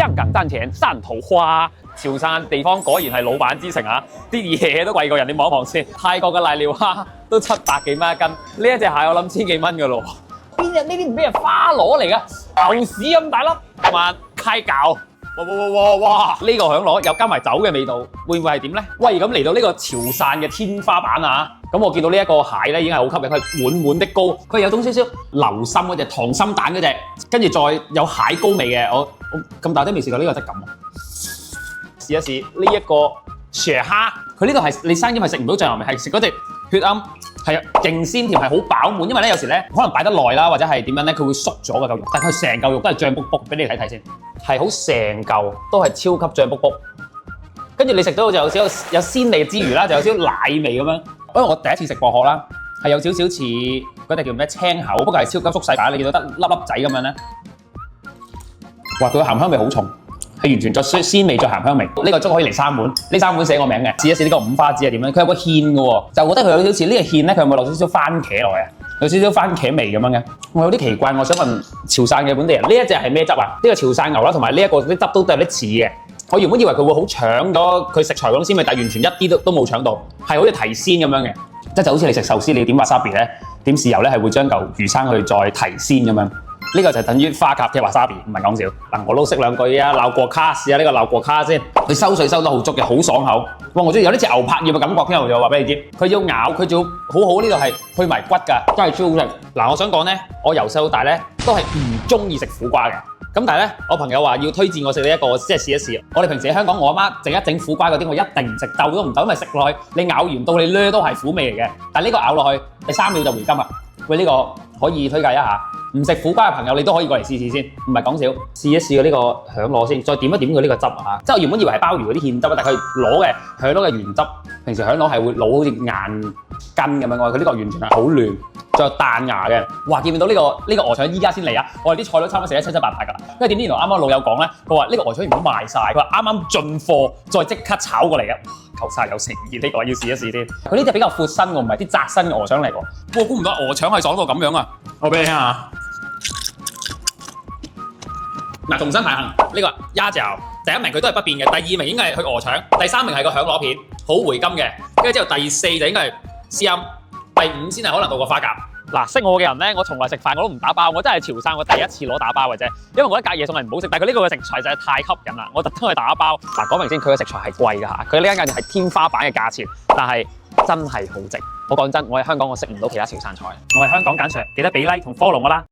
香港賺錢山頭花。潮汕地方果然係老闆之城啊！啲嘢都貴過人，你望一望先。泰國嘅瀨尿蝦都700幾蚊一斤，呢一隻蟹我諗1000幾蚊噶咯。邊隻呢啲唔係花螺嚟噶？牛屎咁大粒，同埋溪餃。哇！呢個響螺又加埋酒嘅味道，會唔會係點咧？喂，咁嚟到呢個潮汕嘅天花板啊！咁我見到呢一個蟹咧已經係好吸引，佢係滿滿的膏，佢有種少少流心嗰隻溏心蛋嗰隻，跟住再有蟹膏味嘅。我咁大都未試過呢個質感。試一試呢一個蛇蝦，佢呢度係你生腌係食唔到醬油味，係食嗰隻血鵪，係勁鮮甜，係好飽滿。因為咧有時咧可能擺得耐啦，或者係點樣咧，佢會縮咗個嚿肉，但係佢成嚿肉都係醬卜卜，俾你睇睇先，係好成嚿都係超級醬卜卜。跟住你食到就有少少有鮮味之餘啦，就有少少奶味咁樣。因為我第一次食薄殼啦，係有少少似嗰隻叫咩青口，不過係超級縮細版，你見到得粒粒仔咁樣咧。哇！佢鹹香味好重。係完全再鮮味再鹹香味，呢個粥可以嚟3碗，呢3碗寫我名嘅。試一試呢個五花子係點樣？佢有個芡嘅喎，就覺得佢有少少呢個芡咧，佢有冇落少少番茄落去啊？有少少番茄味咁樣嘅。我有啲奇怪，我想問潮汕嘅本地人，呢一隻係咩汁啊？呢個潮汕牛啦，同埋呢一個啲汁都有啲似嘅。我原本以為佢會好搶咗佢食材嗰種鮮味，但係完全一啲都冇搶到，係好似提鮮咁樣嘅，即係就好似你食壽司，你點 wasabi 咧，點豉油咧係會將嚿魚生去再提鮮咁樣。呢個就等於花甲嘅 wasabi， 唔係講笑。嗱，我都識兩句啊，鬧過卡試下呢個鬧過卡先。佢收水收得好足嘅，好爽口。哇，我中意有啲似牛柏葉嘅感覺添，我就話俾你知。佢要咬，佢仲好好呢度係去埋骨㗎，真係超好食。嗱，我想講咧，我由細到大咧都係唔中意食苦瓜嘅。咁但係咧，我朋友話要推薦我食呢一個，即係試一試。我哋平時喺香港，我阿媽整一整苦瓜嗰啲，我一定唔食，鬥都唔鬥，因為食落去你咬完到你攣都係苦味嚟嘅。但係呢個咬落去，你3秒就回甘啦。喂，呢個可以推介一下。唔食苦瓜嘅朋友，你都可以過嚟試試先，唔係講笑。試一試呢個響螺先，再點一點佢呢個汁啊！即係我原本以為係鮑魚嗰啲芡汁啊，但係佢攞嘅響螺嘅原汁。平時響螺係會老好似硬筋咁樣嘅，佢呢個完全係好嫩，仲有彈牙嘅。哇！見唔見到呢個鵝腸依家先嚟啊！我哋啲菜都差唔多食得七七八八㗎啦。因為點知原來啱啱老友講咧，佢話呢個鵝腸原本賣晒，佢話啱啱進貨，再即刻炒過嚟嘅。求晒有誠意，呢個要試一試先。佢呢隻比較闊身喎，唔係啲窄身嘅鵝腸嚟喎。我估唔到鵝腸係爽到咁樣啊！我俾你聽下。嗱，重新排行呢個鴨爪，第1名佢都係不變嘅，第2名應該係佢鵝腸，第3名係個響螺片，好回甘嘅，跟住之後第4就應該係絲陰，第5先係可能到個花甲。嗱，識我嘅人咧，我從來食飯我都唔打包，我真係潮汕我第一次攞打包嘅啫，因為我覺得隔夜餸係唔好食，但係佢呢個嘅食材實在太吸引啦，我特登去打包。嗱，講明先，佢嘅食材係貴㗎嚇，佢呢間價係天花板嘅價錢，但係真係好值。我講真，我喺香港我食唔到其他潮汕菜，我係香港簡 Sir，記得俾 like 同 follow 我啦。